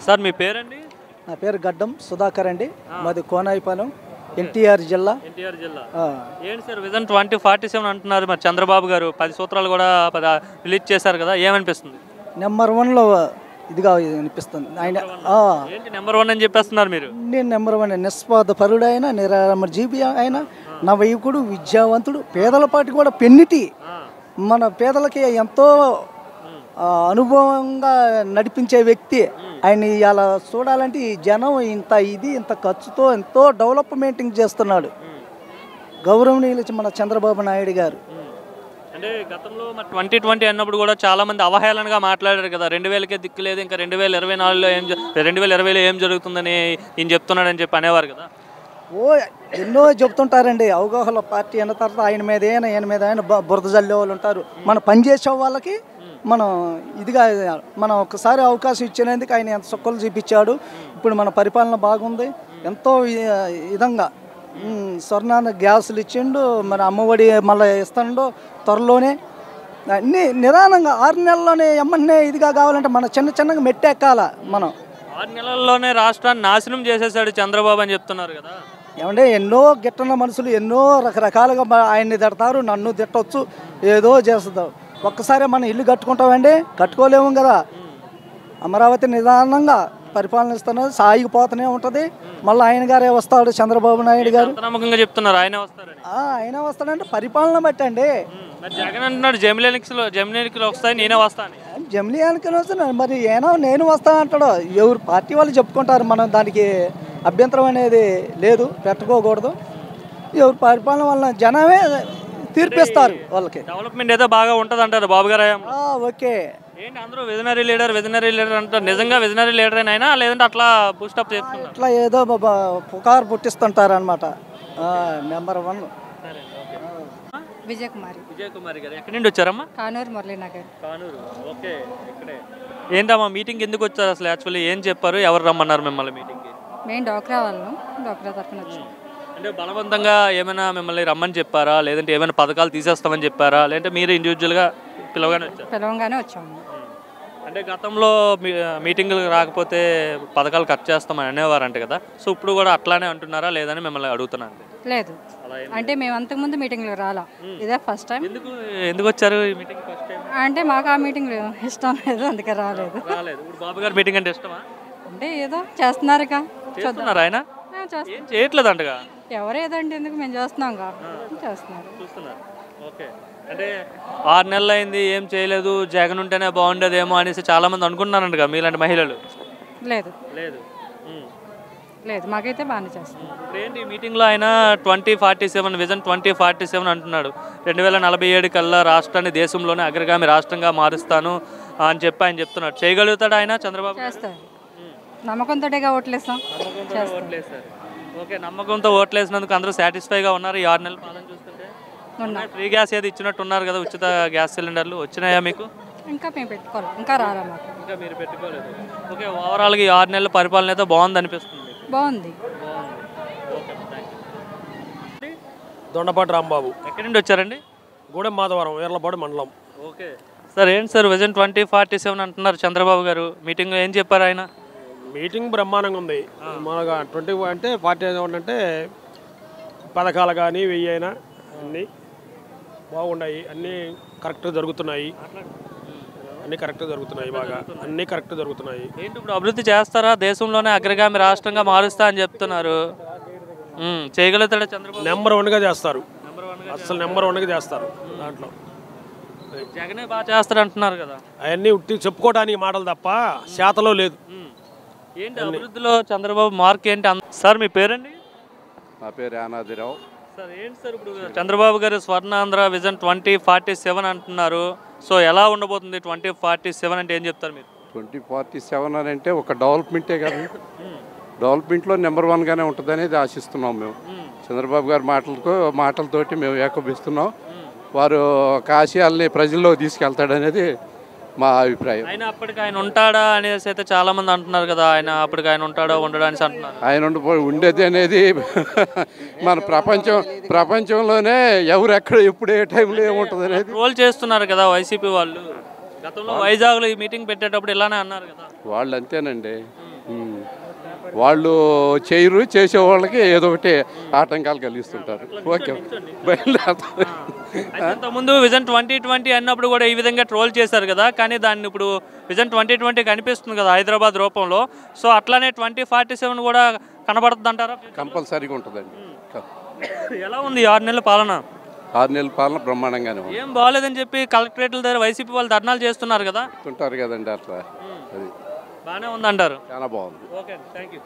Sir మీ పేరండి? నా పేరు గడ్డం సుధాకర్ అండి. మాది కోనాయిపాలెం, ఎన్టీఆర్ జిల్లా. ఏంటి సార్ విజన్ 2047 అంటున్నారు, మరి చంద్రబాబు గారు 10 సూత్రాలు కూడా రిలీజ్ చేశారు కదా, ఏమనిపిస్తుంది? నెంబర్ 1లో ఇదిగా అనిపిస్తుంది ఆయన. ఏంటి నెంబర్ 1 అని చెప్పేస్తున్నారు మీరు? నేను నెంబర్ 1 నిస్వార్థ పరుడు అయినా, నిరామర జీవి అయినా, నవయుకుడు, విద్యావంతుడు, పేదల పాటి కూడా పెన్నిటి, మన పేదలకి ఎంతో అనుభవంగా నడిపించే వ్యక్తి ఆయన. ఇలా చూడాలంటే ఈ జనం ఇంత ఖర్చుతో ఎంతో డెవలప్మెంటింగ్ చేస్తున్నాడు గౌరవనీయులు మన చంద్రబాబు నాయుడు గారు. అంటే గతంలో మరి 2020 అన్నప్పుడు కూడా చాలా మంది అవహేళనగా మాట్లాడారు కదా, 2000కే దిక్కు లేదు, ఇంకా 2024లో 2020లో ఏం జరుగుతుందని ఈయన చెప్తున్నాడని చెప్పి అనేవారు కదా. ఎన్నో చెప్తుంటారండి. అవగాహన పార్టీ అన్న తర్వాత ఆయన మీద ఈయన మీద బురద జల్లే వాళ్ళు ఉంటారు. మన పనిచేసే వాళ్ళకి మనం ఇదిగా మనం ఒకసారి అవకాశం ఇచ్చినందుకు ఆయన ఎంత సొక్కలు చూపించాడు. ఇప్పుడు మన పరిపాలన బాగుంది. ఎంతో విధంగా స్వర్ణాన్ని గ్యాసులు ఇచ్చిండు, మన అమ్మఒడి మళ్ళీ ఇస్తాడు త్వరలోనే. అన్నీ నిదానంగా 6 నెలల్లోనే ఎమ్మన్నే ఇదిగా కావాలంటే మన చిన్నగా మెట్టెక్కాల. మనం 6 నెలల్లోనే రాష్ట్రాన్ని నాశనం చేసేసాడు చంద్రబాబు అని చెప్తున్నారు కదా. ఏమంటే ఎన్నో గిట్టన మనుషులు ఎన్నో రకరకాలుగా ఆయన్ని తిడతారు, నన్ను తిట్టవచ్చు, ఏదో చేస్తారు. ఒక్కసారి మనం ఇల్లు కట్టుకుంటామండి, కట్టుకోలేము కదా. అమరావతి నిదానంగా పరిపాలన ఇస్తున్నది, సాగిపోతూనే ఉంటుంది. మళ్ళీ ఆయన గారే వస్తాడు, చంద్రబాబు నాయుడు గారు. నమ్మకంగా చెప్తున్నారు ఆయన వస్తారని. ఆయన వస్తాడంటే పరిపాలన బట్టి అండి. జగన్ అంటున్నాడు జమిలీకి వస్తాయి, నేనే వస్తాను. జమిలీకి వస్తాను మరి నేను వస్తానంటాడు. ఎవరు పార్టీ వాళ్ళు చెప్పుకుంటారు, మనం దానికి అభ్యంతరం అనేది లేదు, పెట్టుకోకూడదు. ఎవరు పరిపాలన వల్ల జనమే తీర్పిస్తారు వాళ్ళకి. డెవలప్మెంట్ ఏదో బాగా ఉంటుంది అంటారు బాబు గారు. ఓకే. ఏంటి అందరూ విజనరీ లీడర్ అంటారు, నిజంగా విజనరీ లీడర్ అయినా లేదంటే అట్లా బూస్టప్ చేస్తున్నారు, అట్లా ఏదో పుకారు పుట్టిస్తుంటారు అనమాట. నెంబర్ 1 విజయకుమారి గారు ఎక్కడి నుండి వచ్చారమ్మా? కానూరు మురళీనగర్. కానూరు, ఓకే. ఇక్కడే ఏంటమ్మా మీటింగ్ ఎందుకు వచ్చారు అసలు? యాక్చువల్లీ ఏం చెప్పారు, ఎవరు రమ్మన్నారు మిమ్మల్ని మీటింగ్కి? మేము డోక్రా వాళ్ళం, డోక్రా తరఫున వచ్చాం. అంటే బలవంతంగా ఏమైనా మిమ్మల్ని రమ్మని చెప్పారా, లేదంటే ఏమైనా పథకాలు తీసేస్తామని చెప్పారా, లేదంటే మీరు ఇండివిజువల్గా పిలవంగానే వచ్చాము. అంటే గతంలో మీటింగులు రాకపోతే పథకాలు కట్ చేస్తామని అనేవారంట కదా, సో ఇప్పుడు కూడా అట్లానే అంటున్నారా లేదని మిమ్మల్ని అడుగుతున్నాను. లేదు, అంటే మేము అంతకుముందు మీటింగ్లకు రాలా, ఇదే ఫస్ట్ టైం. ఎందుకు వచ్చారు ఈ మీటింగ్ ఫస్ట్ టైం? అంటే మాకు ఆ మీటింగ్ ఇష్టం లేదు, అందుకే రాలేదు. ఇప్పుడు బాబు గారు మీటింగ్ అంటే ఇష్టమా? అంటే ఏదో చేస్తున్నారు, చూస్తున్నారు. ఆయన ఏం చేయట్లేదు అంటగా. ఎవరు ఏదో అంటే ఎందుకు, మేము చేస్తున్నాం చూస్తున్నారు. ఓకే. అంటే 6 నెలలు అయింది, ఏం చేయలేదు, జగన్ ఉంటేనే బాగుండేదేమో అనేసి చాలా మంది అనుకుంటున్నారంట మీలాంటి మహిళలు. లేదు, మాకైతే బాగానే చేస్తాం. ఇప్పుడు ఏంటి మీటింగ్లో ఆయన 2047 విజన్ 2047 అంటున్నాడు. 2047 కల్లా రాష్ట్రాన్ని దేశంలోనే అగ్రగామి రాష్ట్రంగా మారుస్తాను అని చెప్పి ఆయన చెప్తున్నాడు. చేయగలుగుతాడు ఆయన చంద్రబాబు? చేస్తారు, నమ్మకంతో ఓట్లేస్తాం. ఓకే, నమ్మకంతో ఓట్లేసినందుకు అందరూ సాటిస్ఫైగా ఉన్నారు. ఈ 6 నెలల పాలన చూస్తుంటే ఫ్రీ గ్యాస్ ఏది ఇచ్చినట్టు ఉన్నారు కదా, ఉచిత గ్యాస్ సిలిండర్లు వచ్చినాయా మీకు? ఇంకా మేము పెట్టుకోవాలి, ఇంకా రాలా మాకు. ఇంకా మీరు పెట్టుకోలేదు. ఓకే, ఓవరాల్గా ఈ 6 నెలల పరిపాలన అయితే బాగుంది అనిపిస్తుంది? బాగుంది. దొండపాటి రాంబాబు. ఎక్కడి నుండి వచ్చారండి? గూడెం మాధవరం, వీర్లపాడు మండలం. ఓకే సార్, ఏంటి సార్ విజన్ 2047 అంటున్నారు చంద్రబాబు గారు, మీటింగ్ ఏం చెప్పారు ఆయన? మీటింగ్ బ్రహ్మాండంగా ఉంది. మనగా 20 అంటే 47 అంటే పథకాలు కానీ 1000 అయినా అన్నీ బాగున్నాయి, అన్నీ కరెక్ట్గా జరుగుతున్నాయి, బాగా అన్నీ కరెక్ట్ జరుగుతున్నాయి. ఏంటి ఇప్పుడు అభివృద్ధి చేస్తారా, దేశంలోనే అగ్రగామి రాష్ట్రంగా మారుస్తా అని చెప్తున్నారు, చేయగలుగుతాడా చంద్రబాబు? నెంబర్ 1గా చేస్తారు, అసలు నెంబర్ 1గా చేస్తారు. దాంట్లో జగనే బాగా చేస్తారు అంటున్నారు కదా. అవన్నీ ఉట్టి చెప్పుకోవడానికి మాటలు తప్ప శాతలో లేదు. ఏంటి అభివృద్ధిలో చంద్రబాబు మార్క్ ఏంటి? సార్ మీ పేరండి? నా పేరు యానాదిరావు. సార్ ఏంటి సార్ ఇప్పుడు చంద్రబాబు గారు స్వర్ణాంధ్ర విజన్ 2047 అంటున్నారు, సో ఎలా ఉండబోతుంది 2047 అంటే ఏం చెప్తారు మీరు? 2047 అని అంటే ఒక డెవలప్మెంటే కదా, డెవలప్మెంట్లో నెంబర్ 1గానే ఉంటుంది అనేది ఆశిస్తున్నాం మేము. చంద్రబాబు గారి మాటలతోటి మేము ఏకభిస్తున్నాం. వారు ఆశయాల్ని ప్రజల్లో తీసుకెళ్తాడనేది మా అభిప్రాయం. ఆయన అప్పటికి ఆయన ఉంటాడా అనేసి అయితే చాలా మంది అంటున్నారు కదా, ఆయన అప్పటికి ఆయన ఉంటాడా ఉండడా అనేసి అంటున్నారు. ఆయన ఉండేది అనేది మన ప్రపంచంలోనే ఎవరు ఎక్కడ ఎప్పుడు ఏ టైంలో ఏముంటుంది అనేది రోల్ చేస్తున్నారు కదా వైసీపీ వాళ్ళు. గతంలో వైజాగ్లో ఈ మీటింగ్ పెట్టేటప్పుడు ఇలానే అన్నారు కదా. వాళ్ళు అంతేనండి, వాళ్ళు చేయరు, చేసే వాళ్ళకి ఏదో ఒకటి ఆటంకాలు కలిగిస్తుంటారు. ఓకే, బయలుదేరుతాం. ఇంతకుముందు విజన్ 2020 అన్నప్పుడు కూడా ఈ విధంగా ట్రోల్ చేశారు కదా, కానీ దాన్ని ఇప్పుడు విజన్ 2020 కనిపిస్తుంది కదా హైదరాబాద్ రూపంలో. సో అట్లానే 2047 కూడా కనబడుతుంది అంటారా? కంపల్సరీగా ఉంటుందండి. ఎలా ఉంది 6 నెలల పాలన? 6 నెలల పాలన బ్రహ్మాండంగానే ఉంది. ఏం బాగాలేదని చెప్పి కలెక్టరేట్ల దగ్గర వైసీపీ వాళ్ళు ధర్నాలు చేస్తున్నారు కదా. ఉంటారు కదండి, అట్లా అది బాగానే ఉందంటారు. చాలా బాగుంది. Okay, thank you.